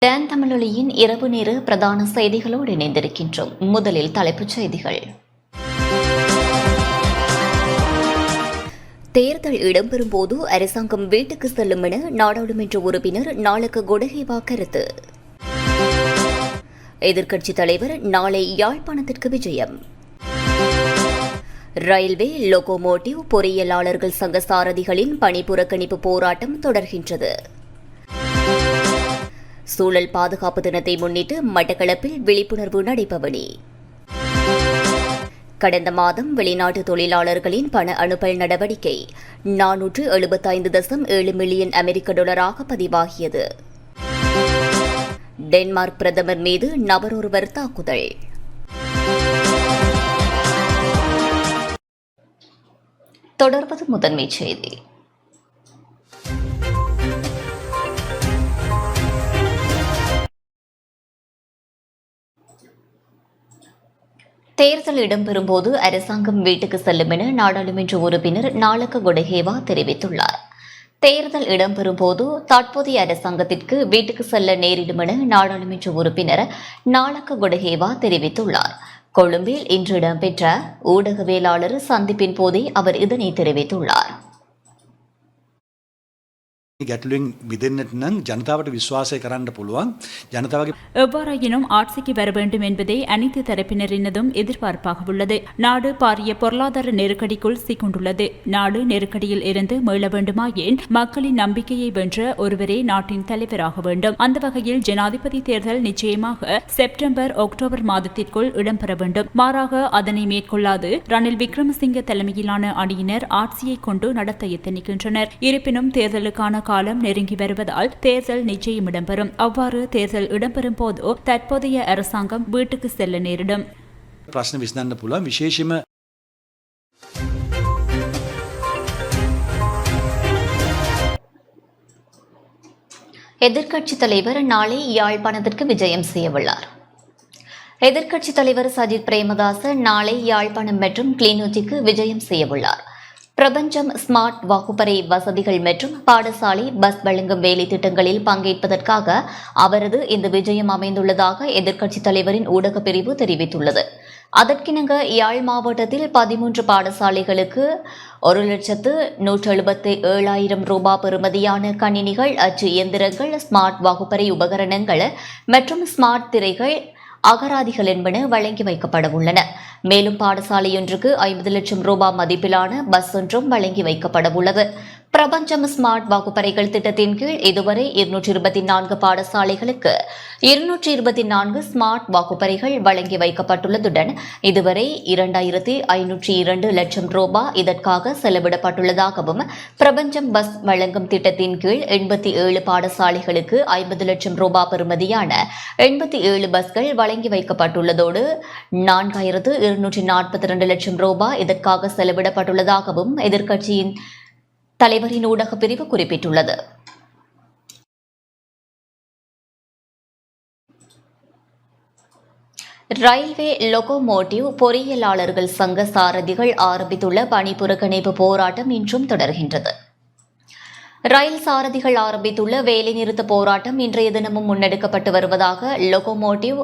Don தமிழொலியின் இரவு நேர பிரதான செய்திகளோடு இணைந்திருக்கின்றோம். முதலில் தலைப்புச் செய்திகள். தேர்தல் இடம்பெறும் போது அரசாங்கம் வீட்டுக்கு செல்லும் என நாடாளுமன்ற உறுப்பினர் நாளக்க கொடஹேவா கருத்து. எதிர்க்கட்சித் தலைவர் நாளை யாழ்ப்பாணத்திற்கு விஜயம். ரயில்வே லோகோமோட்டிவ் பொறியியலாளர்கள் சங்க சாரதிகளின் பணி புறக்கணிப்பு போராட்டம் தொடர்கின்றது. சூழல் பாதுகாப்பு தினத்தை முன்னிட்டு மட்டக்களப்பில் விழிப்புணர்வு நடைபவனி. கடந்த மாதம் வெளிநாட்டு தொழிலாளர்களின் பண அனுப்பல் நடவடிக்கை 475.7 மில்லியன் அமெரிக்க டாலராக பதிவாகியது. டென்மார்க் பிரதமர் மீது நபரொருவர் தாக்குதல். தொடர்வது முதன்மைச் செய்தி. தேர்தல் இடம்பெறும்போது அரசாங்கம் வீட்டுக்கு செல்லும் என நாடாளுமன்ற உறுப்பினர் நாளக்க கொடஹேவா தெரிவித்துள்ளார். தேர்தல் இடம்பெறும்போது தற்போதைய அரசாங்கத்திற்கு வீட்டுக்கு செல்ல நேரிடும் என நாடாளுமன்ற உறுப்பினர் நாளக்க கொடஹேவா தெரிவித்துள்ளார். கொழும்பில் இன்று இடம்பெற்ற ஊடகவியலாளர் சந்திப்பின் போதே அவர் இதனை தெரிவித்துள்ளார். எவ்வாறாயினும் ஆட்சிக்கு வர வேண்டும் என்பதே அனைத்து தரப்பினரினதும் எதிர்பார்ப்பாக உள்ளது. நாடு பாரிய பொருளாதார நெருக்கடிக்குள் சிக்கொண்டுள்ளது. நாடு நெருக்கடியில் இருந்து மீள வேண்டுமாயின் மக்களின் நம்பிக்கையை வென்ற ஒருவரே நாட்டின் தலைவராக வேண்டும். அந்த வகையில் ஜனாதிபதி தேர்தல் நிச்சயமாக செப்டம்பர் அக்டோபர் மாதத்திற்குள் இடம்பெற வேண்டும். மாறாக அதனை மேற்கொள்ளாது ரணில் விக்ரமசிங்க தலைமையிலான அணியினர் ஆட்சியை கொண்டு நடத்த எத்தனிக்கின்றனர். இருப்பினும் தேர்தலுக்கான காலம் நெருங்கி வருவதால் தேர்தல் நிச்சயம் இடம்பெறும். அவ்வாறு தேர்தல் இடம்பெறும் போது தற்போதைய அரசாங்கம் வீட்டுக்கு செல்ல நேரிடும். எதிர்க்கட்சித் தலைவர் நாளை யாழ்ப்பாணத்திற்கு விஜயம் செய்யவுள்ளார். எதிர்க்கட்சித் தலைவர் சஜித் பிரேமதாச நாளை யாழ்ப்பாணம் மற்றும் கிளிநொச்சிக்கு விஜயம் செய்யவுள்ளார். பிரபஞ்சம் ஸ்மார்ட் வகுப்பறை வசதிகள் மற்றும் பாடசாலை பஸ் வழங்கும் வேலை திட்டங்களில் பங்கேற்பதற்காக அவரது இந்த விஜயம் அமைந்துள்ளதாக எதிர்க்கட்சித் தலைவரின் ஊடகப் பிரிவு தெரிவித்துள்ளது. அதற்கிணங்க யாழ் மாவட்டத்தில் 13 பாடசாலைகளுக்கு 1,177,000 ரூபாய் பெறுமதியான கணினிகள், அச்சு இயந்திரங்கள், ஸ்மார்ட் வகுப்பறை உபகரணங்கள் மற்றும் ஸ்மார்ட் திரைகள், அகராதிகள் என்பன வழங்கி வைக்கப்பட உள்ளன. மேலும் பாடசாலையொன்றுக்கு 50 லட்சம் ரூபாய் மதிப்பிலான பஸ் ஒன்றும் வழங்கி வைக்கப்பட உள்ளது. பிரபஞ்சம் ஸ்மார்ட் வகுப்பறைகள் திட்டத்தின் கீழ் இதுவரை 224 பாடசாலைகளுக்கு 224 ஸ்மார்ட் வகுப்பறைகள் வழங்கி வைக்கப்பட்டுள்ளதுடன் இதுவரை 2,502 லட்சம் ரூபாய் இதற்காக செலவிடப்பட்டுள்ளதாகவும், பிரபஞ்சம் பஸ் வழங்கும் திட்டத்தின் கீழ் 87 பாடசாலைகளுக்கு 50 லட்சம் ரூபாய் பெறுமதியான 87 பஸ்கள் வழங்கி வைக்கப்பட்டுள்ளதோடு 4,242 லட்சம் ரூபாய் இதற்காக செலவிடப்பட்டுள்ளதாகவும் எதிர்க்கட்சியின் தலைவரின் ஊடகப் பிரிவு குறிப்பிட்டுள்ளது. ரயில்வே லோகோமோட்டிவ் பொறியியலாளர்கள் சங்க சாரதிகள் ஆரம்பித்துள்ள பணி புறக்கணிப்பு போராட்டம் இன்றும் தொடர்கின்றது. ரயில் சாரதிகள் ஆரம்பித்துள்ள வேலைநிறுத்த போராட்டம் இன்றைய தினமும் முன்னெடுக்கப்பட்டு வருவதாக லோகோமோட்டிவ்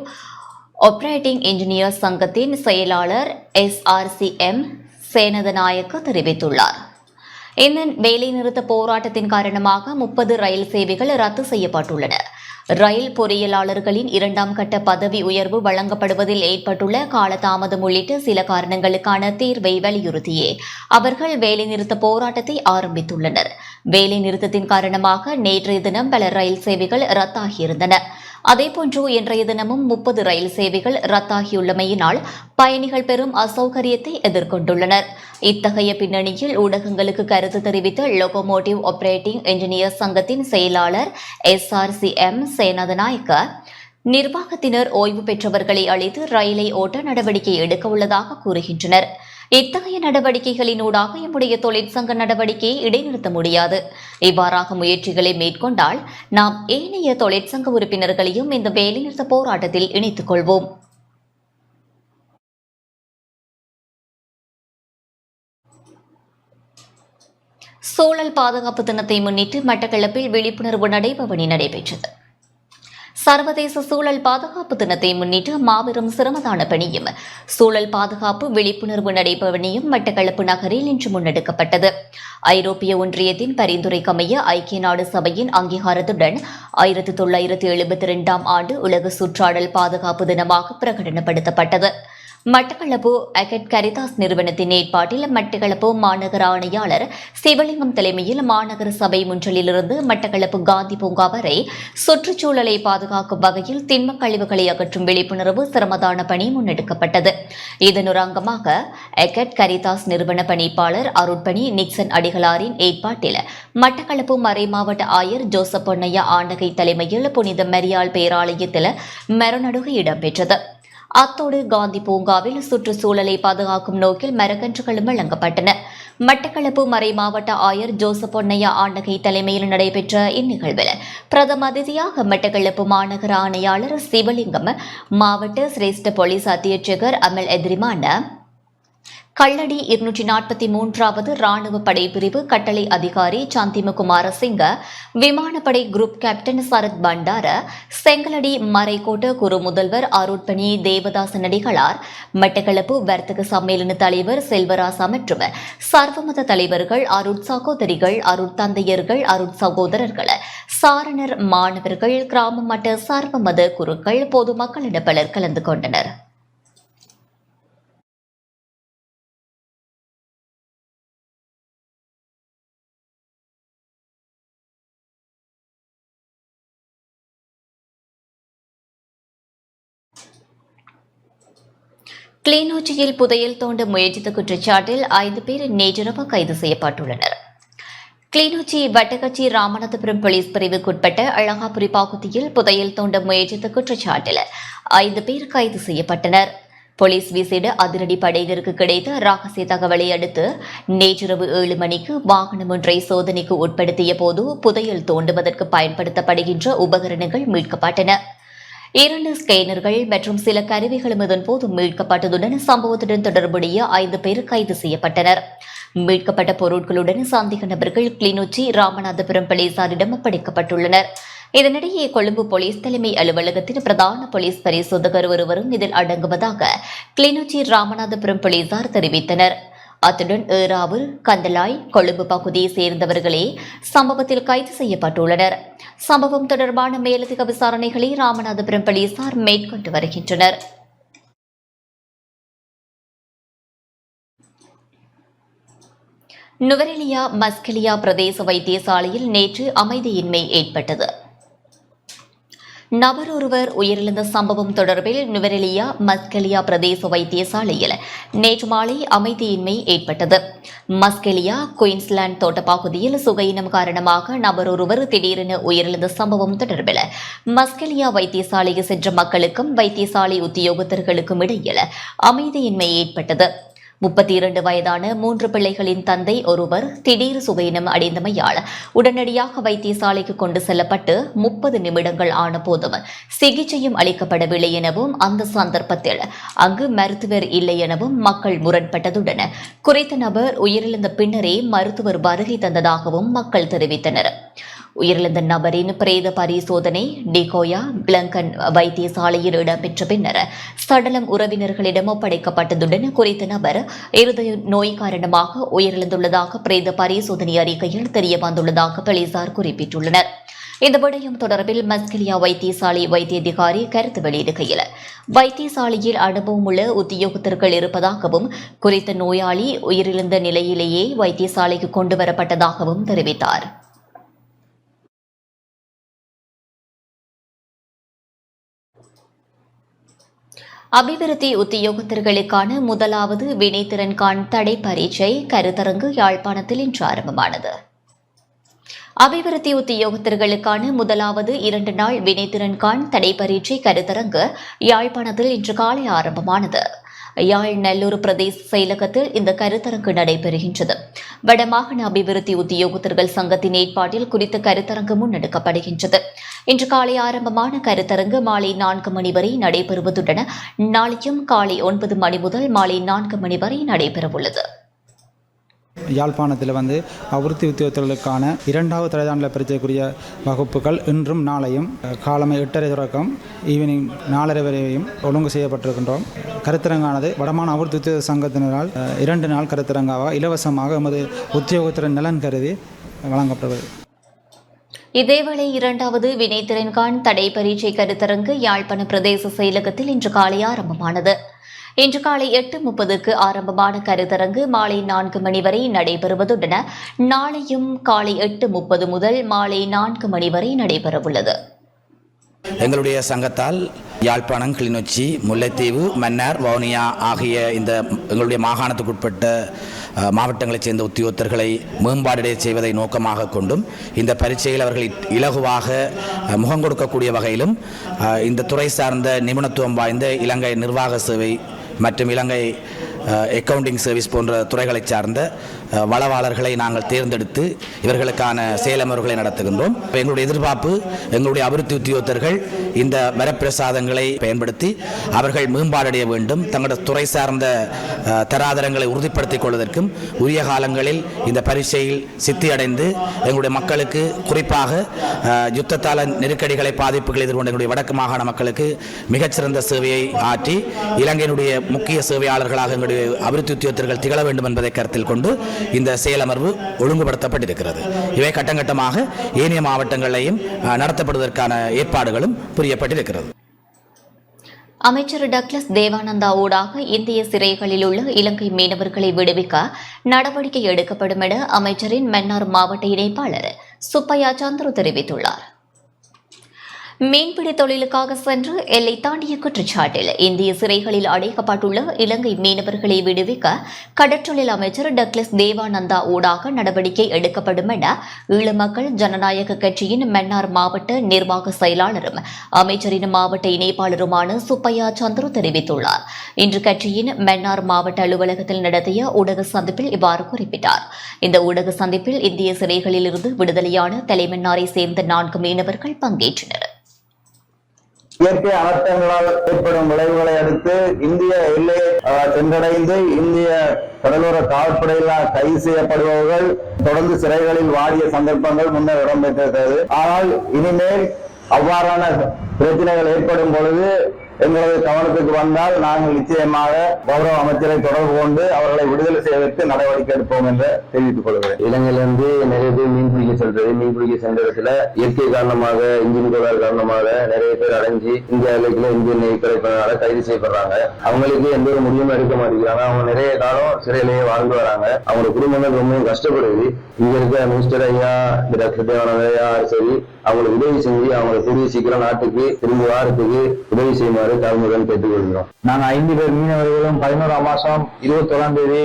ஆபரேட்டிங் இன்ஜினியர் சங்கத்தின் செயலாளர் SRCM சேனதநாயக்க தெரிவித்துள்ளார். இந்த வேலைநிறுத்த போராட்டத்தின் காரணமாக 30 ரயில் சேவைகள் ரத்து செய்யப்பட்டுள்ளன. ரயில் பொறியியலாளர்களின் 2ஆம் கட்ட பதவி உயர்வு வழங்கப்படுவதில் ஏற்பட்டுள்ள காலதாமதம் உள்ளிட்ட சில காரணங்களுக்கான தீர்வை வலியுறுத்தியே அவர்கள் வேலைநிறுத்த போராட்டத்தை ஆரம்பித்துள்ளனர். வேலைநிறுத்தத்தின் காரணமாக நேற்றைய தினம் பல ரயில் சேவைகள் ரத்தாகியிருந்தன. அதேபோன்று இன்றைய தினமும் 30 ரயில் சேவைகள் ரத்தாகியுள்ளமையினால் பயணிகள் பெரும் அசௌகரியத்தை எதிர்கொண்டுள்ளனர். இத்தகைய பின்னணியில் ஊடகங்களுக்கு கருத்து தெரிவித்த லோகோமோட்டிவ் ஆபரேட்டிங் இன்ஜினியர் சங்கத்தின் செயலாளர் SRCM சேனதநாயக்க, நிர்வாகத்தினர் ஓய்வு பெற்றவர்களை அழைத்து ரயிலை ஓட்ட நடவடிக்கை எடுக்க உள்ளதாக கூறுகின்றனர். இத்தகைய நடவடிக்கைகளினூடாக எம்முடைய தொழிற்சங்க நடவடிக்கையை இடைநிறுத்த முடியாது. இவ்வாறாக முயற்சிகளை மேற்கொண்டால் நாம் ஏனைய தொழிற்சங்க உறுப்பினர்களையும் இந்த வேலைநிறுத்த போராட்டத்தில் இணைத்துக் கொள்வோம். சூழல் பாதுகாப்பு தினத்தை முன்னிட்டு மட்டக்களப்பில் விழிப்புணர்வு நடைபவனி நடைபெற்றது. சர்வதேச சூழல் பாதுகாப்பு தினத்தை முன்னிட்டு மாபெரும் சிரமதான பணியும் சூழல் பாதுகாப்பு விழிப்புணர்வு நடைபவனியும் மட்டக்களப்பு நகரில் இன்று முன்னெடுக்கப்பட்டது. ஐரோப்பிய ஒன்றியத்தின் பரிந்துரைக்கமைய ஐக்கிய நாடு சபையின் அங்கீகாரத்துடன் 1972 ஆண்டு உலக சுற்றாடல் பாதுகாப்பு தினமாக பிரகடனப்படுத்தப்பட்டது. மட்டக்களப்பு அகட் கரிதாஸ் நிறுவனத்தின் ஏற்பாட்டில் மட்டக்களப்பு மாநகர ஆணையாளர் சிவலிங்கம் தலைமையில் மாநகர சபை முன்றலிலிருந்து மட்டக்களப்பு காந்தி பூங்கா வரை சுற்றுச்சூழலை பாதுகாக்கும் வகையில் திண்மக் கழிவுகளை அகற்றும் விழிப்புணர்வு சிரமதான பணி முன்னெடுக்கப்பட்டது. இதன் ஒரு அங்கமாக அகட் கரிதாஸ் நிறுவன பணிப்பாளர் அருட்பணி நிக்சன் அடிகளாரின் ஏற்பாட்டில் மட்டக்களப்பு மறைமாவட்ட ஆயர் ஜோசப் பொன்னையா ஆண்டகை தலைமையில் புனித மரியாள் பேராலயத்தில் மரநடுகை இடம்பெற்றது. அத்தோடு காந்தி பூங்காவில் சுற்றுச்சூழலை பாதுகாக்கும் நோக்கில் மரக்கன்றுகளும் வழங்கப்பட்டன. மட்டக்களப்பு மறைமாவட்ட ஆயர் ஜோசப் பொன்னையா ஆண்டகை தலைமையில் நடைபெற்ற இந்நிகழ்வில் பிரதம அதிதியாக மட்டக்களப்பு மாநகர ஆணையாளர் சிவலிங்கம், மாவட்ட சிரேஷ்ட போலீஸ் அத்தியட்சகர் அமல் எதிரிமான, கள்ளடி 243வது ராணுவ படைப்பிரிவு கட்டளை அதிகாரி சந்திம குமாரசிங்க, விமானப்படை குரூப் கேப்டன் சரத் பண்டார, செங்கலடி மறைக்கோட்ட குரு முதல்வர் அருட்பணி தேவதாச நடிகளார், மட்டக்களப்பு வர்த்தக சம்மேளன தலைவர் செல்வராசா மற்றும் சர்வமத தலைவர்கள், அருட்சகோதரிகள், அருட்தந்தையர்கள், அருட்சகோதரர்கள், சாரணர், மாணவர்கள், கிராம மட்ட சர்வமத குருக்கள், பொதுமக்கள் என பலர் கலந்து கொண்டனர். கிளிநொச்சியில் புதையல் தோண்ட முயற்சித்த குற்றச்சாட்டில் 5 பேர் நேற்றிரவு கைது செய்யப்பட்டுள்ளனர். கிளிநொச்சி வட்டக்கச்சி ராமநாதபுரம் போலீஸ் பிரிவுக்குட்பட்ட அழகாபுரி பகுதியில் புதையல் தோண்ட முயற்சித்த குற்றச்சாட்டில் 5 பேர் கைது செய்யப்பட்டனர். போலீஸ் விசேட அதிரடி படையினருக்கு கிடைத்த ரகசிய தகவலை அடுத்து நேற்றிரவு 7 மணிக்கு வாகனம் ஒன்றை சோதனைக்கு உட்படுத்திய போது புதையல் தோண்டுவதற்கு பயன்படுத்தப்படுகின்ற உபகரணங்கள் மீட்கப்பட்டன. 2 ஸ்கேனர்கள் மற்றும் சில கருவிகளும் இதன்போது மீட்கப்பட்டதுடன் சம்பவத்துடன் தொடர்புடைய 5 பேர் கைது செய்யப்பட்டனர். மீட்கப்பட்ட பொருட்களுடன் சந்தேக நபர்கள் கிளிநொச்சி ராமநாதபுரம் போலீசாரிடம் ஒப்படைக்கப்பட்டுள்ளனர். இதனிடையே கொழும்பு போலீஸ் தலைமை அலுவலகத்தின் பிரதான போலீஸ் பரிசோதகர் ஒருவரும் இதில் அடங்குவதாக கிளிநொச்சி ராமநாதபுரம் போலீசார் தெரிவித்தனர். அத்துடன் ஏறாவூர், கந்தலாய், கொழும்பு பகுதியை சேர்ந்தவர்களே சம்பவத்தில் கைது செய்யப்பட்டுள்ளனர். சம்பவம் தொடர்பான மேலதிக விசாரணைகளை ராமநாதபுரம் போலீசார் மேற்கொண்டு வருகின்றனர். நுவரெலியா மஸ்கெலியா பிரதேச வைத்தியசாலையில் நேற்று அமைதியின்மை ஏற்பட்டது. நபர் ஒருவர் உயிரிழந்த சம்பவம் தொடர்பில் நுவரெலியா மஸ்கெலியா பிரதேச வைத்தியசாலையில் நேற்று மாலை அமைதியின்மை ஏற்பட்டது. மஸ்கெலியா குயின்ஸ்லாந்து தோட்டப்பகுதியில் சுகையினம் காரணமாக நபர் ஒருவர் திடீரென உயிரிழந்த சம்பவம் தொடர்பில் மஸ்கெலியா வைத்தியசாலைக்கு சென்ற மக்களுக்கும் வைத்தியசாலை உத்தியோகத்தர்களுக்கும் இடையில் அமைதியின்மை ஏற்பட்டது. 32 வயதான 3 பிள்ளைகளின் தந்தை ஒருவர் திடீர் சுகையினம் அடைந்தமையால் உடனடியாக வைத்தியசாலைக்கு கொண்டு செல்லப்பட்டு 30 நிமிடங்கள் ஆன போதும் சிகிச்சையும் அளிக்கப்படவில்லை எனவும் அந்த சந்தர்ப்பத்தில் அங்கு மருத்துவர் இல்லை எனவும் மக்கள் முரண்பட்டதுடன் குறித்த நபர் உயிரிழந்த பின்னரே மருத்துவர் வருகை தந்ததாகவும் மக்கள் தெரிவித்தனர். உயிரிழந்த நபரின் பிரேத பரிசோதனை டிகோயா கிளங்கன் வைத்தியசாலையில் இடம்பெற்ற பின்னர் சடலம் உறவினர்களிடம் ஒப்படைக்கப்பட்டதுடன் குறித்த நபர் இருதய நோய் காரணமாக உயிரிழந்துள்ளதாக பிரேத பரிசோதனை அறிக்கையில் தெரியவந்துள்ளதாக போலீசார் குறிப்பிட்டுள்ளனர். இந்த விடயம் தொடர்பில் மஸ்கெலியா வைத்தியசாலை வைத்திய அதிகாரி கருத்து வெளியிடுகையில் வைத்தியசாலையில் அனுபவம் உள்ள உத்தியோகத்தர்கள் இருப்பதாகவும் குறித்த நோயாளி உயிரிழந்த நிலையிலேயே வைத்தியசாலைக்கு கொண்டுவரப்பட்டதாகவும் தெரிவித்தார். அபிவிருத்தி உத்தியோகத்தர்களுக்கான முதலாவது வினைத்திறன்காண் தடை பரீட்சை கருத்தரங்கு யாழ்ப்பாணத்தில் இன்று ஆரம்பமானது. அபிவிருத்தி உத்தியோகத்தர்களுக்கான முதலாவது 2 நாள் வினைத்திறன்காண் தடை பரீட்சை கருத்தரங்கு யாழ்ப்பாணத்தில் இன்று காலை ஆரம்பமானது. யாழ் நல்லூர் பிரதேச செயலகத்தில் இந்த கருத்தரங்கு நடைபெறுகின்றது. வடமாகாண அபிவிருத்தி உத்தியோகத்தர்கள் சங்கத்தின் ஏற்பாட்டில் குறித்த கருத்தரங்கு முன்னெடுக்கப்படுகின்றது. இன்று காலை ஆரம்பமான கருத்தரங்கு மாலை 4 மணி வரை நடைபெறுவதுடன் நாளையும் காலை 9 மணி முதல் மாலை 4 மணி வரை நடைபெறவுள்ளது. யாழ்ப்பாணத்தில் அபிவிருத்தி உத்தியோகத்தர்களுக்கான 2வது தலைதாண்டில் பரீட்சைக்குரிய வகுப்புகள் இன்றும் நாளையும் காலமை 8:30 தொடக்கம் ஈவினிங் 4:30 வரையும் ஒழுங்கு செய்யப்பட்டிருக்கின்றோம். கருத்தரங்கானது வடமாகாண அபிவிருத்தி உத்தியோக சங்கத்தினரால் 2 நாள் கருத்தரங்காக இலவசமாக எமது உத்தியோகத்திற நலன் கருதி வழங்கப்படுவது. இதேவேளை 2வது வினைத்திறன்காண் தடை பரீட்சை கருத்தரங்கு யாழ்ப்பாண பிரதேச செயலகத்தில் இன்று காலை ஆரம்பமானது. இன்று காலை 8:30க்கு ஆரம்பமான கருத்தரங்கு மாலை 4 மணி வரை நடைபெறுவதுடன் நாளையும் காலை 8:30 முதல் மாலை 4 மணி வரை நடைபெறவுள்ளது. எங்களுடைய சங்கத்தால் யாழ்ப்பாணம், கிளிநொச்சி, முல்லைத்தீவு, மன்னார், வவுனியா ஆகிய இந்த எங்களுடைய மாகாணத்துக்குட்பட்ட மாவட்டங்களைச் சேர்ந்த உத்தியோகத்தர்களை மேம்பாடடைய செய்வதை நோக்கமாக கொண்டும் இந்த பரீட்சையில் அவர்கள் இலகுவாக முகம் கொடுக்கக்கூடிய வகையிலும் இந்த துறை சார்ந்த நிபுணத்துவம் வாய்ந்த இலங்கை நிர்வாக சேவை மற்றும் இலங்கை அக்கவுண்டிங் சர்வீஸ் போன்ற துறைகளை சார்ந்த வளவாளர்களை நாங்கள் தேர்ந்தெடுத்து இவர்களுக்கான செயலமர்வுகளை நடத்துகின்றோம். எங்களுடைய எதிர்பார்ப்பு எங்களுடைய அபிவிருத்தி உத்தியோகத்தர்கள் இந்த வரப்பிரசாதங்களை பயன்படுத்தி அவர்கள் மேம்பாடடைய வேண்டும். தங்களுடைய துறை சார்ந்த தராதரங்களை உறுதிப்படுத்திக் கொள்வதற்கும் உரிய காலங்களில் இந்த பரீட்சையில் சித்தியடைந்து எங்களுடைய மக்களுக்கு குறிப்பாக யுத்தத்தால நெருக்கடிகளை பாதிப்புகளை எதிர்கொண்ட எங்களுடைய வடக்கு மாகாண மக்களுக்கு மிகச்சிறந்த சேவையை ஆற்றி இலங்கையினுடைய முக்கிய சேவையாளர்களாக எங்களுடைய அபிவிருத்தி உத்தியோகத்தர்கள் திகழ வேண்டும் என்பதை கருத்தில் கொண்டு இந்த செயலமர்வு ஒழுங்குபடுத்தப்பட்டிருக்கிறது. இவை கட்டங்கட்டமாக ஏனைய மாவட்டங்களையும் நடத்தப்படுவதற்கான ஏற்பாடுகளும் புரியப்பட்டிருக்கிறது. அமைச்சர் டக்ளஸ் தேவானந்தா ஊடாக இந்திய சிறைகளில் உள்ள இலங்கை மீனவர்களை விடுவிக்க நடவடிக்கை எடுக்கப்படும் என அமைச்சரின் மன்னார் மாவட்ட இணைப்பாளர் சுப்பையா சந்துரு தெரிவித்துள்ளார். மீன்பிடி தொழிலுக்காக சென்று எல்லை தாண்டிய குற்றச்சாட்டில் இந்திய சிறைகளில் அடைக்கப்பட்டுள்ள இலங்கை மீனவர்களை விடுவிக்க கடற்றொழில் அமைச்சர் டக்ளஸ் தேவானந்தா ஊடாக நடவடிக்கை எடுக்கப்படும் என ஈழமக்கள் ஜனநாயக கட்சியின் மன்னார் மாவட்ட நிர்வாக செயலாளரும் அமைச்சரின் மாவட்ட இணைப்பாளருமான சுப்பையா சந்துரு தெரிவித்துள்ளார். இன்று கட்சியின் மன்னார் மாவட்ட அலுவலகத்தில் நடத்திய ஊடக சந்திப்பில் இவ்வாறு குறிப்பிட்டார். இந்த ஊடக சந்திப்பில் இந்திய சிறைகளில் இருந்து விடுதலையான தலைமன்னாரை சேர்ந்த 4 மீனவர்கள் பங்கேற்றனர். இயற்கை அனர்த்தங்களால் ஏற்படும் விளைவுகளை அடுத்து இந்திய எல்லையை சென்றடைந்து இந்திய கடலோர காவல்படையினால் கைது செய்யப்படுபவர்கள் தொடர்ந்து சிறைகளில் வாடிய சந்தர்ப்பங்கள் முன்னர் இடம்பெற்றிருக்கிறது. ஆனால் இனிமேல் அவ்வாறான பிரச்சனைகள் ஏற்படும் பொழுது எங்களது கவனத்துக்கு வந்தால் நாங்கள் நிச்சயமாக கௌரவ அமைச்சரை தொடர்பு கொண்டு அவர்களை விடுதலை செய்வதற்கு நடவடிக்கை எடுப்போம் என்று தெரிவித்துக் கொள்கிறேன். இலங்கையிலிருந்து நிறைய பேர் மீன் பிடிக்க சென்ற இடத்துல இயற்கை காரணமாக இன்ஜின் கோளாறு காரணமாக நிறைய பேர் அடைஞ்சு இந்திய எல்லைக்குள்ள இந்தியன் கிடைப்பதனால கைது செய்யப்படுறாங்க. அவங்களுக்கு எந்த ஒரு முடிவும் எடுக்க மாட்டேங்கிறாங்க. அவங்க நிறைய காலம் சிறையிலேயே வாழ்ந்து வராங்க. அவங்க குடும்பங்கள் ரொம்ப கஷ்டப்படுது. இங்க இருக்க மினிஸ்டர் ஐயா, டாக்டர் தேவானந்தா சரி, அவங்களுக்கு உதவி செஞ்சு அவங்களை கூடிய சீக்கிரம் நாட்டுக்கு திரும்பி வாரத்துக்கு உதவி செய்யுமாறு தாழ்மையுடன் கேட்டுக்கொள்கிறோம். நாங்க 5 பேர் மீனவர்களும் 11ஆம் மாசம் 21ஆம் தேதி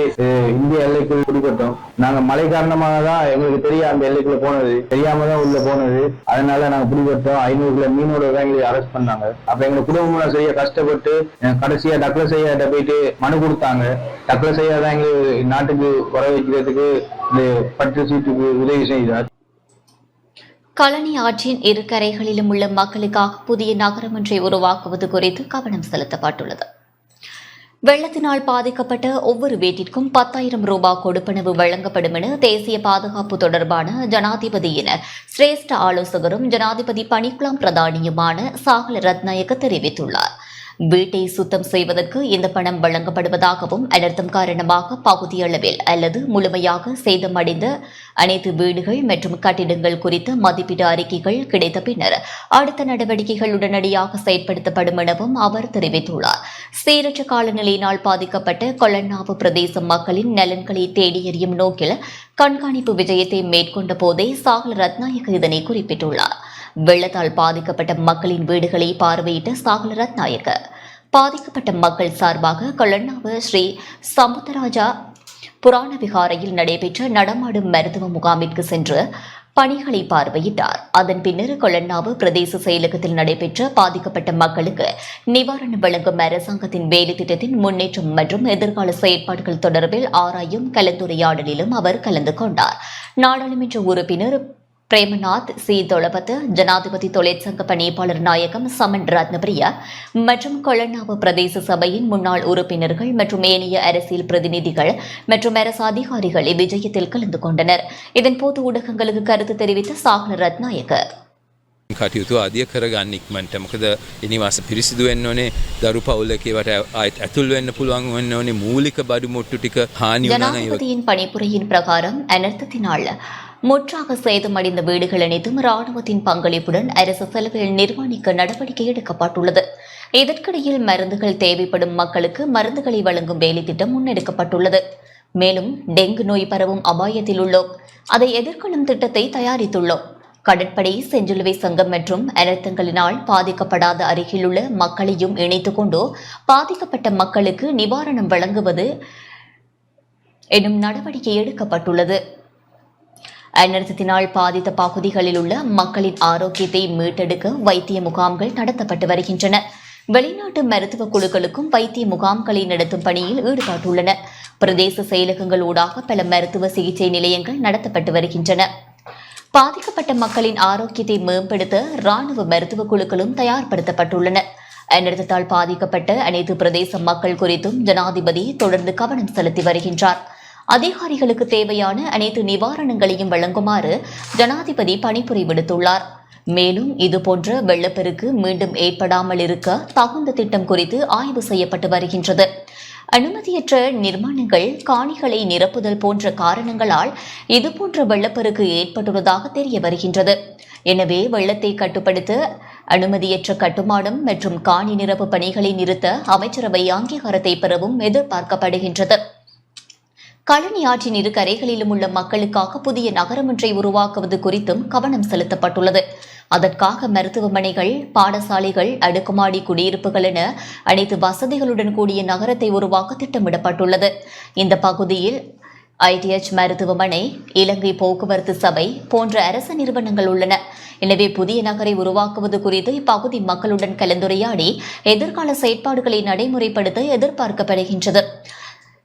இந்திய எல்லைக்குள் குடிப்பட்டோம். நாங்க மழை காரணமாக தான் எங்களுக்கு தெரிய அந்த எல்லைக்குள்ள போனது, தெரியாம தான் உள்ள போனது. அதனால நாங்க பிடிபட்டோம். 500 கிலோ மீனோட எங்களை அரெஸ்ட் பண்ணாங்க. அப்ப எங்க குடும்பம் செய்ய கஷ்டப்பட்டு கடைசியா டக்ளஸ் ஐயாட்ட போயிட்டு மனு கொடுத்தாங்க. டக்ளஸ் ஐயா தான் எங்களுக்கு நாட்டுக்கு வர வைக்கிறதுக்கு இந்த பற்று சீட்டுக்கு உதவி செய்தார். கழனி ஆற்றின் இரு கரைகளிலும் உள்ள மக்களுக்காக புதிய நகரம் ஒன்றை உருவாக்குவது குறித்து கவனம் செலுத்தப்பட்டுள்ளது. வெள்ளத்தினால் பாதிக்கப்பட்ட ஒவ்வொரு வீட்டிற்கும் 10,000 ரூபாய் கொடுப்பனவு வழங்கப்படும் என தேசிய பாதுகாப்பு தொடர்பான ஜனாதிபதியின் சிரேஷ்ட ஆலோசகரும் ஜனாதிபதி பணிக்குழாம் பிரதானியுமான சாகல ரத்நாயக்க தெரிவித்துள்ளார். வீட்டை சுத்தம் செய்வதற்கு இந்த பணம் வழங்கப்படுவதாகவும் அனர்த்தம் காரணமாக பகுதியளவில் அல்லது முழுமையாக சேதமடைந்த அனைத்து வீடுகள் மற்றும் கட்டிடங்கள் குறித்த மதிப்பீடு அறிக்கைகள் கிடைத்த பின்னர் அடுத்த நடவடிக்கைகள் உடனடியாக செயற்படுத்தப்படும் எனவும் அவர் தெரிவித்துள்ளார். சீரற்ற காலநிலையினால் பாதிக்கப்பட்ட கொலன்னாவு பிரதேச மக்களின் நலன்களை தேடி எறியும் நோக்கில் கண்காணிப்பு விஜயத்தை மேற்கொண்ட போதே சாகல ரத்நாயக்க இதனை குறிப்பிட்டுள்ளார். வெள்ளத்தால் பாதிக்கப்பட்ட மக்களின் வீடுகளை பார்வையிட்ட சாகல ரத்நாயக்க பாதிக்கப்பட்ட மக்கள் சார்பாக கொலன்னாவு ஸ்ரீ சமுத்தராஜா புராண விகாரையில் நடைபெற்ற நடமாடும் மருத்துவ முகாமிற்கு சென்று பணிகளை பார்வையிட்டார். அதன் பின்னர் கொலன்னாவு பிரதேச செயலகத்தில் நடைபெற்ற பாதிக்கப்பட்ட மக்களுக்கு நிவாரணம் வழங்கும் அரசாங்கத்தின் வேலை திட்டத்தின் முன்னேற்றம் மற்றும் எதிர்கால செயற்பாடுகள் தொடர்பில் ஆராயும் கலந்துரையாடலிலும் அவர் கலந்து கொண்டார். நாடாளுமன்ற உறுப்பினர் பிரேமநாத் சி தொளபத், ஜனாதிபதி தொழிற்சங்க பணிப்பாளர் நாயகம் சமன் ரத்னபிரியா மற்றும் கொலன்னாவு பிரதேச சபையின் முன்னாள் உறுப்பினர்கள் மற்றும் ஏனைய அரசியல் பிரதிநிதிகள் மற்றும் அரசு அதிகாரிகள் இவ்விஜயத்தில் கலந்து கொண்டனர். இதன்போது ஊடகங்களுக்கு கருத்து தெரிவித்த சாகல ரத்நாயக்க, කටයුතු අධිය කරගන්න ඉක්මනට. මොකද නිවාස පිරිසිදු වෙන්න ඕනේ, දරු පවුලකේවට ආයෙත් ඇතුල් වෙන්න පුළුවන් වෙන්න ඕනේ, මූලික බඩු මුට්ටු ටික හානි වුණා නම් ஜனாதிபதியின் பணிப்புரையின் பிரகாரம் அனர்த்தத்தினால் முற்றாக சேதமடைந்த வீடுகள் அனைத்தும் ராணுவத்தின் பங்களிப்புடன் அரசு செலவில் நிர்மாணிக்க நடவடிக்கை எடுக்கப்பட்டுள்ளது. இதற்கிடையில் மருந்துகள் தேவைப்படும் மக்களுக்கு மருந்துகளை வழங்கும் வேலை திட்டம் முன்னெடுக்கப்பட்டுள்ளது. மேலும் டெங்கு நோய் பரவும் அபாயத்தில் உள்ளோம், அதை எதிர்கொள்ளும் திட்டத்தை தயாரித்துள்ளோம். கடற்படை, செஞ்சிலுவை சங்கம் மற்றும் அனர்த்தங்களினால் பாதிக்கப்படாத அருகிலுள்ள மக்களையும் இணைத்துக் கொண்டு பாதிக்கப்பட்ட மக்களுக்கு நிவாரணம் வழங்குவது எனும் நடவடிக்கை எடுக்கப்பட்டுள்ளது. அனர்த்தத்தினால் பாதித்த பகுதிகளில் உள்ள மக்களின் ஆரோக்கியத்தை மீட்டெடுக்க வைத்திய முகாம்கள் நடத்தப்பட்டு வருகின்றன. வெளிநாட்டு மருத்துவ குழுக்களுக்கும் வைத்திய முகாம்களை நடத்தும் பணியில் ஈடுபட்டுள்ளன. பிரதேச செயலகங்கள் ஊடாக பல மருத்துவ சிகிச்சை நிலையங்கள் நடத்தப்பட்டு வருகின்றன. பாதிக்கப்பட்ட மக்களின் ஆரோக்கியத்தை மேம்படுத்த ராணுவ மருத்துவ குழுக்களும் தயார்படுத்தப்பட்டுள்ளன. அனர்த்தத்தால் பாதிக்கப்பட்ட அனைத்து பிரதேச மக்கள் குறித்தும் ஜனாதிபதி தொடர்ந்து கவனம் செலுத்தி வருகின்றார். அதிகாரிகளுக்கு தேவையான அனைத்து நிவாரணங்களையும் வழங்குமாறு ஜனாதிபதி பணிப்புரை விடுத்துள்ளார். மேலும் இதுபோன்ற வெள்ளப்பெருக்கு மீண்டும் ஏற்படாமல் இருக்க தகுந்த திட்டம் குறித்து ஆய்வு செய்யப்பட்டு வருகின்றது. அனுமதியற்ற நிர்மாணங்கள், காணிகளை நிரப்புதல் போன்ற காரணங்களால் இதுபோன்ற வெள்ளப்பெருக்கு ஏற்பட்டுள்ளதாக தெரிய வருகின்றது. எனவே வெள்ளத்தை கட்டுப்படுத்த அனுமதியற்ற கட்டுமானம் மற்றும் காணி நிரப்பு பணிகளை நிறுத்த அமைச்சரவை அங்கீகாரத்தை பெறவும் எதிர்பார்க்கப்படுகின்றது. கழனி ஆற்றின் இரு கரைகளிலும் உள்ள மக்களுக்காக புதிய நகரம் ஒன்றை உருவாக்குவது குறித்தும் கவனம் செலுத்தப்பட்டுள்ளது. அதற்காக மருத்துவமனைகள், பாடசாலைகள், அடுக்குமாடி குடியிருப்புகள் என அனைத்து வசதிகளுடன் கூடிய நகரத்தை உருவாக்க திட்டமிடப்பட்டுள்ளது. இந்த பகுதியில் ITH மருத்துவமனை, இலங்கை போக்குவரத்து சபை போன்ற அரசு நிறுவனங்கள் உள்ளன. எனவே புதிய நகரை உருவாக்குவது குறித்து இப்பகுதி மக்களுடன் கலந்துரையாடி எதிர்கால செயற்பாடுகளை நடைமுறைப்படுத்த எதிர்பார்க்கப்படுகின்றது.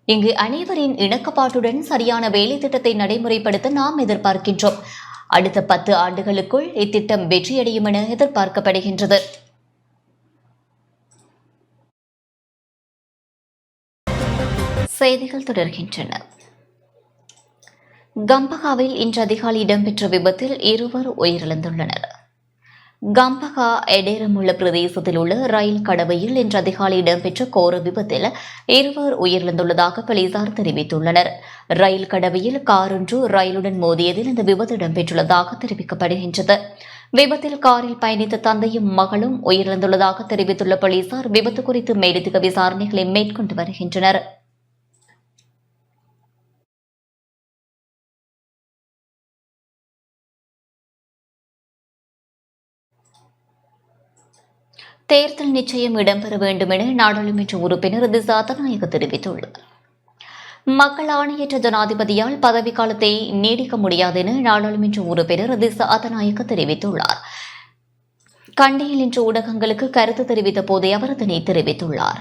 இங்கு அனைவரின் இணக்கப்பாட்டுடன் சரியான வேலை திட்டத்தை நடைமுறைப்படுத்த நாம் எதிர்பார்க்கின்றோம். அடுத்த 10 ஆண்டுகளுக்குள் இத்திட்டம் வெற்றியடையும் என எதிர்பார்க்கப்படுகின்றது. செய்திகள் தொடர்கின்றன. கம்பகாவில் இன்று அதிகாலை இடம்பெற்ற விபத்தில் 2 உயிரிழந்துள்ளனர். கம்பகா எடேரமுள்ள பிரதேசத்தில் உள்ள ரயில் கடவையில் இன்று அதிகாலை இடம்பெற்ற கோர விபத்தில் 2 உயிரிழந்துள்ளதாக போலீசார் தெரிவித்துள்ளனர். ரயில் கடவையில் கார் ஒன்று ரயிலுடன் மோதியதில் இந்த விபத்து இடம்பெற்றுள்ளதாக தெரிவிக்கப்படுகின்றது. விபத்தில் காரில் பயணித்த தந்தையும் மகளும் உயிரிழந்துள்ளதாக தெரிவித்துள்ள போலீசார் விபத்து குறித்து மேலதிக விசாரணைகளை மேற்கொண்டு வருகின்றனர். தேர்தல் நிச்சயம் இடம்பெற வேண்டும் என நாடாளுமன்ற உறுப்பினர் திசா அத்தநாயக்க தெரிவித்துள்ளார். மக்கள் ஆணையற்ற ஜனாதிபதியால் பதவிக்காலத்தை நீடிக்க முடியாது என நாடாளுமன்ற உறுப்பினர் திசா அத்தநாயக்க தெரிவித்துள்ளார். கண்டியில் இன்று ஊடகங்களுக்கு கருத்து தெரிவித்த போதே அவர் இதனை தெரிவித்துள்ளார்.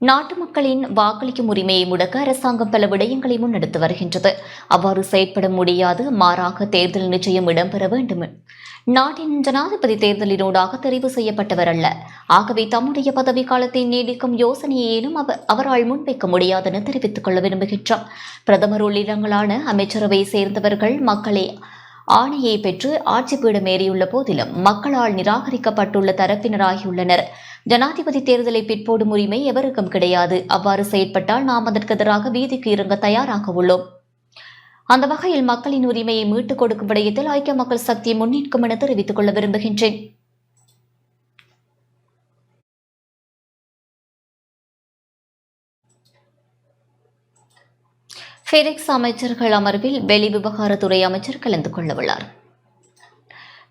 நாட்டு மக்களின் வாக்களிக்கும் உரிமையை முடக்க அரசாங்கம் பல விடயங்களை முன்னெடுத்து வருகின்றது. அவ்வாறு செயற்பட முடியாது, மாறாக தேர்தல் நிச்சயம் இடம்பெற வேண்டும். நாட்டின் ஜனாதிபதி தேர்தலினூடாக தெரிவு செய்யப்பட்டவர் அல்ல. ஆகவே தம்முடைய பதவி காலத்தை நீடிக்கும் யோசனையேனும் அவரால் முன்வைக்க முடியாது என தெரிவித்துக் கொள்ள விரும்புகின்றோம். பிரதமர் உள்ளிடங்களான அமைச்சரவை சேர்ந்தவர்கள் மக்களை ஆணையை பெற்று ஆட்சி பீடம் ஏறியுள்ள போதிலும் மக்களால் நிராகரிக்கப்பட்டுள்ள தரப்பினராகியுள்ளனர். ஜனாதிபதி தேர்தலை பிற்போடும் உரிமை எவருக்கும் கிடையாது. அவ்வாறு செயற்பட்டால் நாம் அதற்கு எதிராக வீதிக்கு இறங்க தயாராக உள்ளோம். அந்த வகையில் மக்களின் உரிமையை மீட்டுக் கொடுக்கும் விடயத்தில் ஐக்கிய மக்கள் சக்தி முன்னிற்கும் என தெரிவித்துக் கொள்ள விரும்புகின்றேன். ஃபெரிக்ஸ் அமைச்சர்கள் அமர்வில் வெளிவிவகாரத்துறை அமைச்சர் கலந்து கொள்ளவுள்ளார்.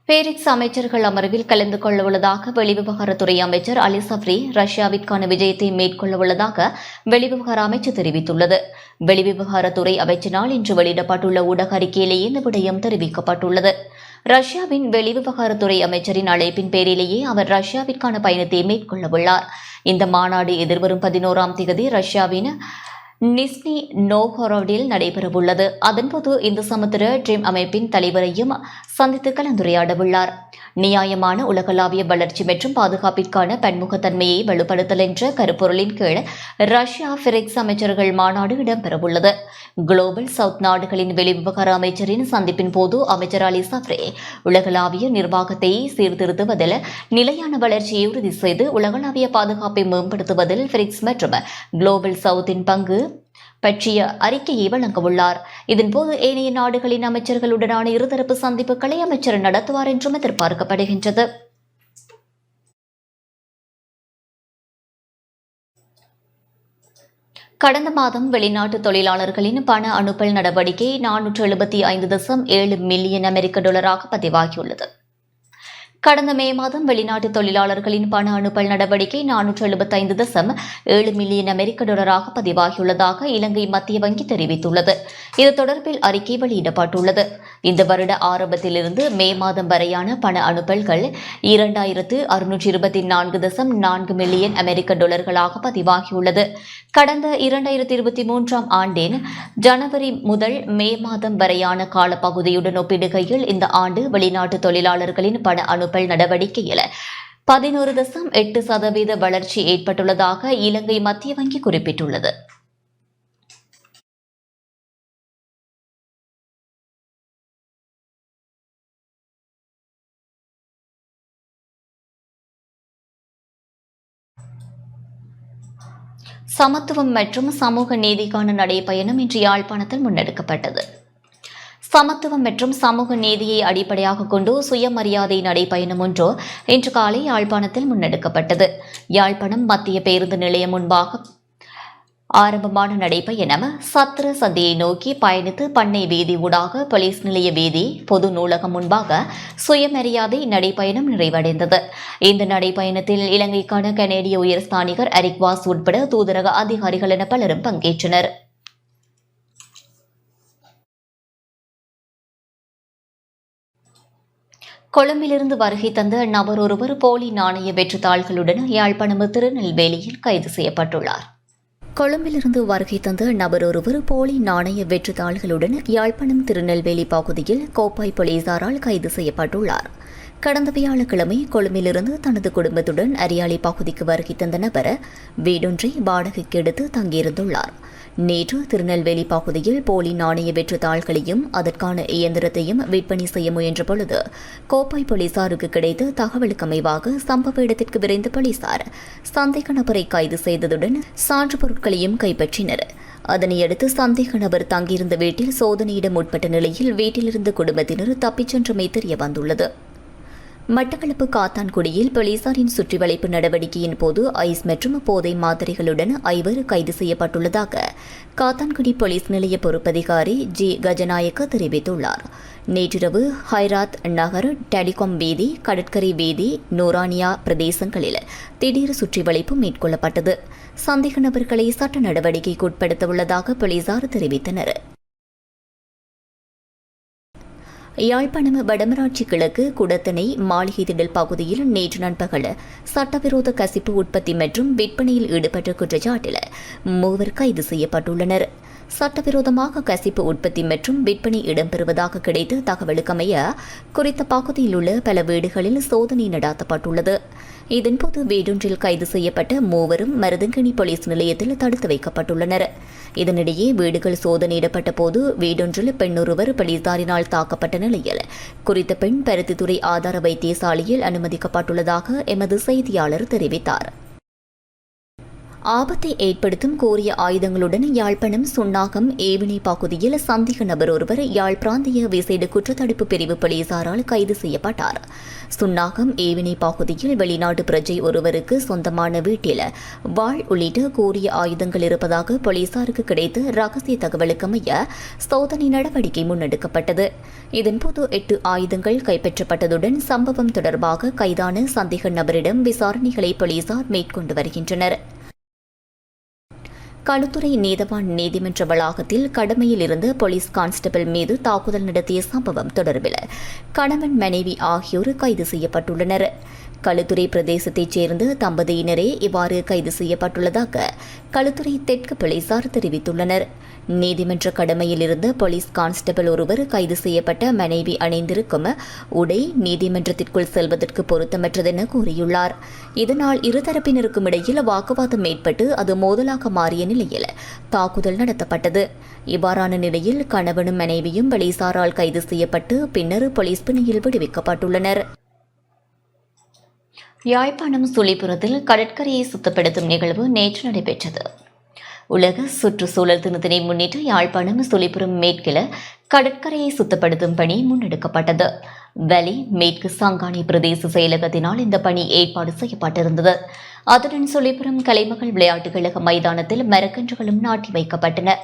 ஃபெரிக்ஸ் அமைச்சர்கள் அமர்வில் கலந்து கொள்ளவுள்ளதாக வெளிவிவகாரத்துறை அமைச்சர் அலி சப்ரி ரஷ்யாவிற்கான விஜயத்தை மேற்கொள்ளவுள்ளதாக வெளிவிவகார அமைச்சு தெரிவித்துள்ளது. வெளிவிவகாரத்துறை அமைச்சினால் இன்று வெளியிடப்பட்டுள்ள ஊடக அறிக்கையிலேயே இந்த விடயம் தெரிவிக்கப்பட்டுள்ளது. ரஷ்யாவின் வெளிவிவகாரத்துறை அமைச்சரின் அழைப்பின் பேரிலேயே அவர் ரஷ்யாவிற்கான பயணத்தை மேற்கொள்ளவுள்ளார். இந்த மாநாடு எதிர்வரும் 11ஆம் தேதி ரஷ்யாவின் நிஸ்னி நோகோரோடில் நடைபெறவுள்ளது. அதன்போது இந்து சமுத்திர ட்ரீம் அமைப்பின் தலைவரையும் சந்தித்து கலந்துரையாடவுள்ளார். நியாயமான உலகளாவிய வளர்ச்சி மற்றும் பாதுகாப்பிற்கான பன்முகத்தன்மையை வலுப்படுத்தல் என்ற கருப்பொருளின் கீழ் ரஷ்யா பிரிக்ஸ் அமைச்சர்கள் மாநாடு இடம்பெறவுள்ளது. குளோபல் சவுத் நாடுகளின் வெளிவிவகார அமைச்சரின் சந்திப்பின் போது அமைச்சர் அலி சப்ரே உலகளாவிய நிர்வாகத்தை சீர்திருத்துவதில் நிலையான வளர்ச்சியை உறுதி செய்து உலகளாவிய பாதுகாப்பை மேம்படுத்துவதில் பிரிக்ஸ் மற்றும் குளோபல் சவுத்தின் பங்கு பற்றிய அறிக்கையை வழங்கவுள்ளார். இதன்போது ஏனைய நாடுகளின் அமைச்சர்களுடனான இருதரப்பு சந்திப்புகளை அமைச்சர் நடத்துவார் என்றும் எதிர்பார்க்கப்படுகின்றது. கடந்த மாதம் வெளிநாட்டு தொழிலாளர்களின் பண அனுப்பல் நடவடிக்கை 475.7 மில்லியன் அமெரிக்க டாலராக பதிவாகியுள்ளது. கடந்த மே மாதம் வெளிநாட்டு தொழிலாளர்களின் பண அனுப்பல் நடவடிக்கை 475.7 மில்லியன் அமெரிக்க டாலராக பதிவாகியுள்ளதாக இலங்கை மத்திய வங்கி தெரிவித்துள்ளது. இது தொடர்பில் அறிக்கை வெளியிடப்பட்டுள்ளது. இந்த வருட ஆரம்பத்திலிருந்து மே மாதம் வரையான பண அனுப்பல்கள் 2624.4 மில்லியன் அமெரிக்க டாலர்களாக பதிவாகியுள்ளது. கடந்த 2023ஆம் ஆண்டின் ஜனவரி முதல் மே மாதம் வரையான காலப்பகுதியுடன் ஒப்பிடுகையில் இந்த ஆண்டு வெளிநாட்டு தொழிலாளர்களின் பண அனுப்பல் நடவடிக்கையில் 11.8% வளர்ச்சி ஏற்பட்டுள்ளதாக இலங்கை மத்திய வங்கி குறிப்பிட்டுள்ளது. சமத்துவம் மற்றும் சமூக நீதிக்கான நடைபயணம் இன்று யாழ்ப்பாணத்தில் முன்னெடுக்கப்பட்டது. சமத்துவம் மற்றும் சமூக நீதியை அடிப்படையாக கொண்டு சுயமரியாதை நடைபயணம் ஒன்று இன்று காலை யாழ்ப்பாணத்தில் முன்னெடுக்கப்பட்டது. யாழ்ப்பாணம் மத்திய பேருந்து நிலையம் முன்பாக ஆரம்பமான நடைபயணம் சத்திர சந்தையை நோக்கி பயணித்து பண்ணை வீதி ஊடாக போலீஸ் நிலைய வீதி பொது நூலகம் முன்பாக சுயமரியாதை நடைபயணம் நிறைவடைந்தது. இந்த நடைபயணத்தில் இலங்கைக்கான கனேடிய உயர்ஸ்தானிகர் எரிக் வாஸ் உட்பட தூதரக அதிகாரிகள் என பலரும் பங்கேற்றனர். கொழும்பிலிருந்து வருகை தந்த நபர் ஒருவர் போலி நாணய வெற்றுத்தாள்களுடன் யாழ்ப்பாணம் திருநெல்வேலியில் கைது செய்யப்பட்டுள்ளார். கொழும்பிலிருந்து வருகை தந்த நபர் ஒருவர் போலி நாணய வெற்றுத்தாள்களுடன் யாழ்ப்பாணம் திருநெல்வேலி பகுதியில் கோப்பாய் போலீசாரால் கைது செய்யப்பட்டுள்ளார். கடந்த வியாழக்கிழமை கொழும்பிலிருந்து தனது குடும்பத்துடன் அரியாலை பகுதிக்கு வருகை தந்த நபர் வீடொன்றை வாடகைக்கு எடுத்து தங்கியிருந்துள்ளார். நேற்று திருநெல்வேலி பகுதியில் போலி நாணய வெற்றுத்தாள்களையும் அதற்கான இயந்திரத்தையும் விற்பனை செய்ய முயன்ற பொழுது கோப்பாய் போலீசாருக்கு கிடைத்த தகவலுக்கு அமைவாக சம்பவ இடத்திற்கு விரைந்த போலீசார் சந்தேக நபரை கைது செய்ததுடன் சான்று பொருட்களையும் கைப்பற்றினர். அதனையடுத்து சந்தேக நபர் தங்கியிருந்த வீட்டில் சோதனையிட முற்பட்ட நிலையில் வீட்டிலிருந்து குடும்பத்தினர் தப்பிச் சென்றமை தெரிய வந்துள்ளது. மட்டக்களப்பு காத்தான்குடியில் போலீசாரின் சுற்றிவளைப்பு நடவடிக்கையின் போது ஐஸ் மற்றும் போதை மாத்திரைகளுடன் 5 கைது செய்யப்பட்டுள்ளதாக காத்தான்குடி போலீஸ் நிலைய பொறுப்பதிகாரி ஜி கஜநாயக்க தெரிவித்துள்ளார். நேற்றிரவு ஹைராத் நகர், டெலிகாம் வீதி, கடற்கரை வீதி, நூரானியா பிரதேசங்களில் திடீர் சுற்றிவளைப்பு மேற்கொள்ளப்பட்டது. சந்தேக நபர்களை சட்ட நடவடிக்கைக்கு உட்படுத்த உள்ளதாக போலீசார் தெரிவித்தனர். யாழ்ப்பாணம் வடமராட்சி கிழக்கு குடத்தனை மாளிகை திடல் பகுதியில் நேற்று நண்பகல் சட்டவிரோத கசிப்பு உற்பத்தி மற்றும் விற்பனையில் ஈடுபட்ட குற்றச்சாட்டில் 3 கைது செய்யப்பட்டுள்ளனர். சட்டவிரோதமாக கசிப்பு உற்பத்தி மற்றும் விற்பனை இடம்பெறுவதாக கிடைத்த தகவலுக்கமைய குறித்த பகுதியில் உள்ள பல வீடுகளில் சோதனை நடாத்தப்பட்டுள்ளது. இதன்போது வீடொன்றில் கைது செய்யப்பட்ட 3 மருதங்கணி போலீஸ் நிலையத்தில் தடுத்து வைக்கப்பட்டுள்ளனர். இதனிடையே வீடுகள் சோதனையிடப்பட்ட போது வீடொன்றில் பெண் ஒருவர் போலீசாரினால் தாக்கப்பட்ட நிலையில் குறித்த பெண் பருத்தித்துறை ஆதார வைத்தியசாலையில் அனுமதிக்கப்பட்டுள்ளதாக எமது செய்தியாளர் தெரிவித்தார். ஆபத்தை ஏற்படுத்தும் கோரிய ஆயுதங்களுடன் யாழ்ப்பாணம் சுன்னாகம் ஏவினை பகுதியில் சந்தேக நபர் ஒருவர் யாழ் பிராந்திய விசேட குற்றத்தடுப்பு பிரிவு போலீசாரால் கைது செய்யப்பட்டார். சுன்னாகம் ஏவினை பகுதியில் வெளிநாட்டு பிரஜை ஒருவருக்கு சொந்தமான வீட்டில் வாள் உள்ளிட்ட கோரிய ஆயுதங்கள் இருப்பதாக போலீசாருக்கு கிடைத்த ரகசிய தகவலுக்கமைய சோதனை நடவடிக்கை முன்னெடுக்கப்பட்டது. இதன்போது 8 ஆயுதங்கள் கைப்பற்றப்பட்டதுடன் சம்பவம் தொடர்பாக கைதான சந்தேக நபரிடம் விசாரணைகளை போலீசார் மேற்கொண்டு வருகின்றனர். களுத்துறை நீதவான் நீதிமன்ற வளாகத்தில் கடமையில் இருந்த போலீஸ் கான்ஸ்டபிள் மீது தாக்குதல் நடத்திய சம்பவம் தொடர்பில் கணவன் மனைவி ஆகியோர் கைது செய்யப்பட்டுள்ளனர். களுத்துறை பிரதேசத்தைச் சேர்ந்த தம்பதியினரே இவ்வாறு கைது செய்யப்பட்டுள்ளதாக களுத்துறை தெற்கு போலீசார் தெரிவித்துள்ளனர். நீதிமன்ற கடமையில் இருந்த போலீஸ் கான்ஸ்டபிள் ஒருவர் கைது செய்யப்பட்ட மனைவி அணிந்திருக்கும் உடை நீதிமன்றத்திற்குள் செல்வதற்கு பொருத்தமற்றதென கூறியுள்ளார். இதனால் இருதரப்பினருக்கும் இடையில் வாக்குவாதம் ஏற்பட்டு அது மோதலாக மாறிய நிலையில் தாக்குதல் நடத்தப்பட்டது. இவ்வாறான நிலையில் கணவனும் மனைவியும் போலீசாரால் கைது செய்யப்பட்டு பின்னர் போலீஸ் பிணையில் விடுவிக்கப்பட்டுள்ளனர். யாழ்ப்பாணம் சுழிபுரத்தில் கடற்கரையை சுத்தப்படுத்தும் நிகழ்வு நேற்று நடைபெற்றது. உலக சுற்றுச்சூழல் தினத்தினை முன்னிட்டு யாழ்ப்பாணம் சுழிபுரம் மேற்கில் கடற்கரையை சுத்தப்படுத்தும் பணி முன்னெடுக்கப்பட்டது. வலி மேற்கு சங்கானை பிரதேச செயலகத்தினால் இந்த பணி ஏற்பாடு செய்யப்பட்டிருந்தது. அதுடன் சுழிபுரம் கலைமகள் விளையாட்டுக் கழக மைதானத்தில் மரக்கன்றுகளும் நாட்டி வைக்கப்பட்டன.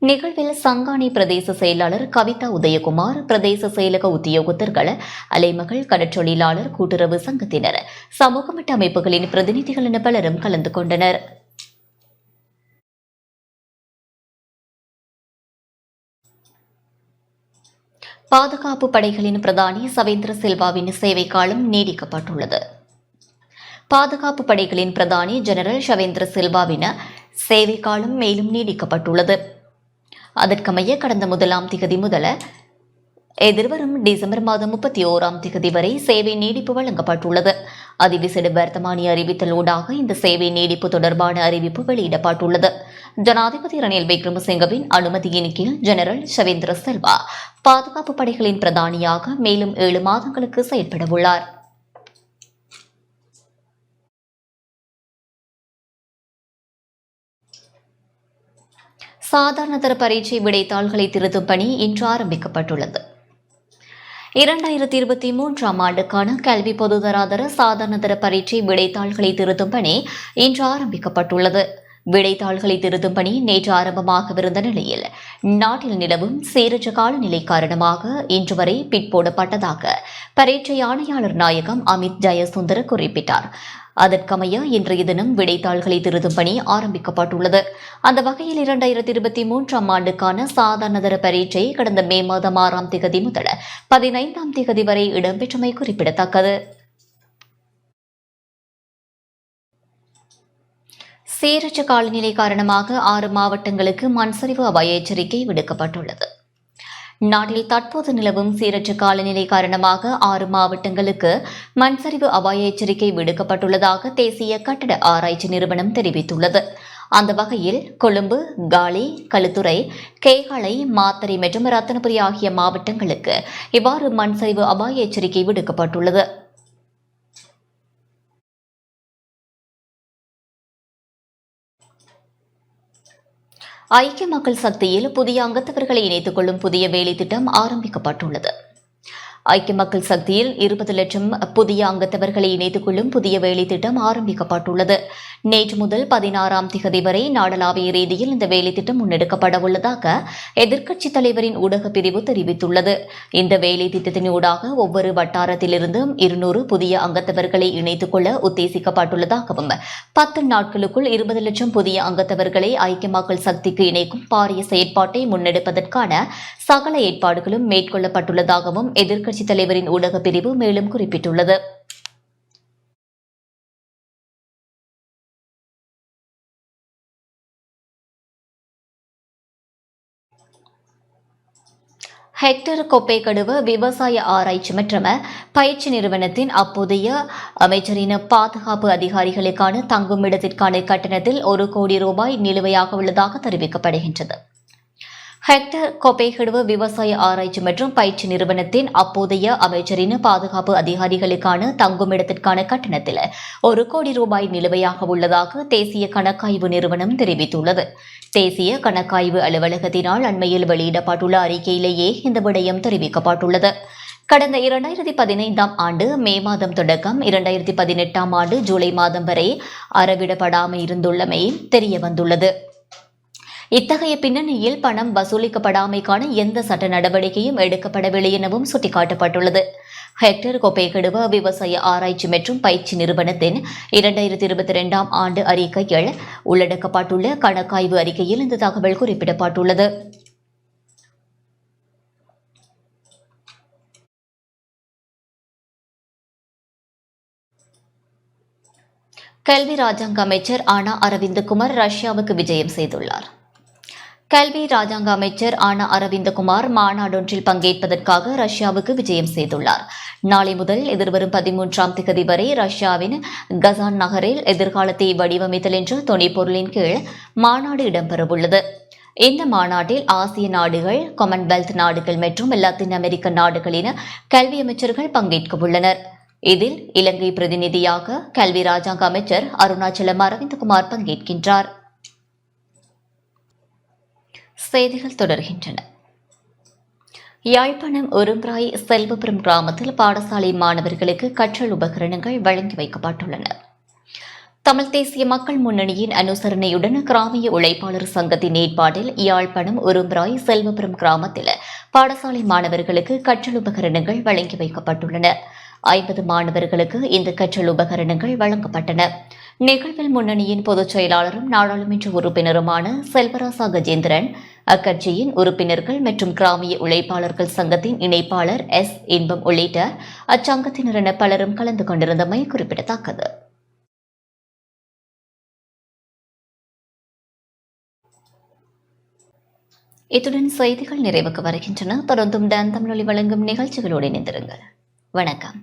நிகழ்வில் சங்கானை பிரதேச செயலாளர் கவிதா உதயகுமார், பிரதேச செயலக உத்தியோகத்தர்கள், அலைமகள் கடற்றொழிலாளர் கூட்டுறவு சங்கத்தினர், சமூகமட்ட அமைப்புகளின் பிரதிநிதிகள் என பலரும் கலந்து கொண்டனர். பாதுகாப்பு படைகளின் பிரதானி சவேந்திர சில்வாவின் சேவை காலம் நீடிக்கப்பட்டுள்ளது. பாதுகாப்பு படைகளின் பிரதானி ஜெனரல் ஷவேந்திர சில்வாவின் சேவை காலம் மேலும் நீடிக்கப்பட்டுள்ளது. அதற்கமைய கடந்த 1ஆம் திகதி முதல் எதிர்வரும் டிசம்பர் மாதம் 31ஆம் திகதி வரை சேவை நீடிப்பு வழங்கப்பட்டுள்ளது. அதிவிசேட வர்த்தமானி அறிவித்தல் ஊடாக இந்த சேவை நீடிப்பு தொடர்பான அறிவிப்பு வெளியிடப்பட்டுள்ளது. ஜனாதிபதி ரணில் விக்ரமசிங்கவின் அனுமதியின் கீழ் ஜெனரல் ஷவேந்திர சில்வா பாதுகாப்பு படைகளின் பிரதானியாக மேலும் 7 மாதங்களுக்கு செயல்படவுள்ளார். சாதாரணதர பரீட்சை விடைத்தாள்களை திருத்தும் பணி இன்று ஆரம்பிக்கப்பட்டுள்ளது. 2023ஆம் ஆண்டுக்கான கல்வி பொதுதராதர சாதாரணதர பரீட்சை விடைத்தாள்களை திருத்தும் பணி இன்று ஆரம்பிக்கப்பட்டுள்ளது. விடைத்தாள்களை திருத்தும் பணி நேற்று ஆரம்பமாகவிருந்த நிலையில் நாட்டில் நிலவும் சீரற்ற காலநிலை காரணமாக இன்று வரை பிற்போடப்பட்டதாக பரீட்சை ஆணையாளர் நாயகம் அமித் ஜெயசுந்தர குறிப்பிட்டார். அதற்கமைய இன்றைய தினம் விடைத்தாள்களை திருத்தும் பணி ஆரம்பிக்கப்பட்டுள்ளது. அந்த வகையில் 2023ஆம் ஆண்டுக்கான சாதாரணதர பரீட்சை கடந்த மே மாதம் 6ஆம் திகதி முதல் 15ஆம் திகதி வரை இடம்பெற்றமை குறிப்பிடத்தக்கது. சீரற்ற காலநிலை காரணமாக 6 மாவட்டங்களுக்கு மண்சரிவு அபாய எச்சரிக்கை விடுக்கப்பட்டுள்ளது. நாட்டில் தற்போது நிலவும் சீரற்ற காலநிலை காரணமாக 6 மாவட்டங்களுக்கு மண்சரிவு அபாய எச்சரிக்கை விடுக்கப்பட்டுள்ளதாக தேசிய கட்டட ஆராய்ச்சி நிறுவனம் தெரிவித்துள்ளது. அந்த வகையில் கொழும்பு, காலி, களுத்துறை, கேகாலை, மாத்தறை மற்றும் ரத்தினபுரி ஆகிய மாவட்டங்களுக்கு இவ்வாறு மண்சரிவு அபாய எச்சரிக்கை விடுக்கப்பட்டுள்ளது. ஐக்கிய மக்கள் சக்தியில் புதிய அங்கத்தவர்களை இணைத்துக் கொள்ளும் புதிய வேலை திட்டம் ஆரம்பிக்கப்பட்டுள்ளது. ஐக்கிய மக்கள் சக்தியில் 20 லட்சம் புதிய அங்கத்தவர்களை இணைத்துக் கொள்ளும் புதிய வேலை திட்டம் ஆரம்பிக்கப்பட்டுள்ளது. நேற்று முதல் 16ஆம் திகதி வரை நாடளாவிய ரீதியில் இந்த வேலை திட்டம் முன்னெடுக்கப்பட உள்ளதாக எதிர்க்கட்சித் தலைவரின் ஊடக பிரிவு தெரிவித்துள்ளது. இந்த வேலை திட்டத்தின் ஊடாக ஒவ்வொரு வட்டாரத்திலிருந்தும் 200 புதிய அங்கத்தவர்களை இணைத்துக் கொள்ள உத்தேசிக்கப்பட்டுள்ளதாகவும் 10 நாட்களுக்குள் 20 லட்சம் புதிய அங்கத்தவர்களை ஐக்கிய மக்கள் சக்திக்கு இணைக்கும் பாரிய செயற்பாட்டை முன்னெடுப்பதற்கான சகல ஏற்பாடுகளும் மேற்கொள்ளப்பட்டுள்ளதாகவும் எதிர்க்கட்சித் தலைவரின் ஊடக பிரிவு மேலும் குறிப்பிட்டுள்ளது. ஹெக்டர் கொப்பேகடுவ விவசாய ஆராய்ச்சி மற்றும் பயிற்சி நிறுவனத்தின் அப்போதைய அமைச்சரின் பாதுகாப்பு அதிகாரிகளுக்கான தங்குமிடத்திற்கான கட்டணத்தில் 1 கோடி ரூபாய் நிலுவையாக உள்ளதாக தெரிவிக்கப்படுகின்றது. ஹெக்டர் கொப்பேகடுவ விவசாய ஆராய்ச்சி மற்றும் பயிற்சி நிறுவனத்தின் அப்போதைய அமைச்சரின் பாதுகாப்பு அதிகாரிகளுக்கான தங்குமிடத்திற்கான கட்டணத்தில் 1 கோடி ரூபாய் நிலுவையாக உள்ளதாக தேசிய கணக்காய்வு நிறுவனம் தெரிவித்துள்ளது. தேசிய கணக்காய்வு அலுவலகத்தினால் அண்மையில் வெளியிடப்பட்டுள்ள அறிக்கையிலேயே இந்த விடயம் தெரிவிக்கப்பட்டுள்ளது. கடந்த 2015ஆம் ஆண்டு மே மாதம் தொடக்கம் 2018ஆம் ஆண்டு ஜூலை மாதம் வரை அறவிடப்படாமல் இருந்துள்ளமை தெரியவந்துள்ளது. இத்தகைய பின்னணியில் பணம் வசூலிக்கப்படாமைக்கான எந்த சட்ட நடவடிக்கையும் எடுக்கப்படவில்லை எனவும் சுட்டிக்காட்டப்பட்டுள்ளது. ஹெக்டர் கொப்பேகடுவ விவசாய ஆராய்ச்சி மற்றும் பயிற்சி நிறுவனத்தின் 2022 ஆண்டு அறிக்கையில் உள்ளடக்கப்பட்டுள்ள கணக்காய்வு அறிக்கையில் இந்த தகவல் குறிப்பிடப்பட்டுள்ளது. கல்வி ராஜாங்க அமைச்சர் ஆனா அரவிந்தகுமார் ரஷ்யாவுக்கு விஜயம் செய்துள்ளார். கல்வி ராஜாங்க அமைச்சர் ஆனா அரவிந்தகுமார் மாநாடொன்றில் பங்கேற்பதற்காக ரஷ்யாவுக்கு விஜயம் செய்துள்ளார். நாளை முதல் எதிர்வரும் 13ஆம் தேதி வரை ரஷ்யாவின் கசான் நகரில் எதிர்காலத்தை வடிவமைத்தல் என்ற துணைப்பொருளின் கீழ் மாநாடு இடம்பெறவுள்ளது. இந்த மாநாட்டில் ஆசிய நாடுகள், காமன்வெல்த் நாடுகள் மற்றும் லத்தீன் அமெரிக்க நாடுகளின் கல்வி அமைச்சர்கள் பங்கேற்க உள்ளனர். இதில் இலங்கை பிரதிநிதியாக கல்வி ராஜாங்க அமைச்சர் அருணாச்சலம் அரவிந்தகுமார் பங்கேற்கின்றார். செய்திகள் தொடர்கின்றன. யாழ்ப்பாணம் உரும்பிராய் செல்வபுரம் கிராமத்தில் பாடசாலை மாணவர்களுக்கு கற்றல் உபகரணங்கள் வழங்கி வைக்கப்பட்டுள்ளன. தமிழ் தேசிய மக்கள் முன்னணியின் அனுசரணையுடன் கிராமிய உழைப்பாளர் சங்கத்தின் ஏற்பாட்டில் யாழ்ப்பாணம் உரும்பிராய் செல்வபுரம் கிராமத்தில் பாடசாலை மாணவர்களுக்கு கற்றல் உபகரணங்கள் வழங்கி வைக்கப்பட்டுள்ளன. 50 மாணவர்களுக்கு இந்த கற்றல் உபகரணங்கள் வழங்கப்பட்டன. நிகழ்வில் முன்னணியின் பொதுச் செயலாளரும் நாடாளுமன்ற உறுப்பினருமான செல்வராசா கஜேந்திரன், அக்கட்சியின் உறுப்பினர்கள் மற்றும் கிராமிய உழைப்பாளர்கள் சங்கத்தின் இணைப்பாளர் எஸ். இன்பம் உள்ளிட்ட அச்சங்கத்தினர் என பலரும் கலந்து கொண்டிருந்தமை குறிப்பிடத்தக்கது. இத்துடன் செய்திகள் நிறைவுக்கு வருகின்றன. தொடர்ந்தும் டான் தமிழொலி வழங்கும் நிகழ்ச்சிகளோடு இணைந்திருங்கள். வணக்கம்.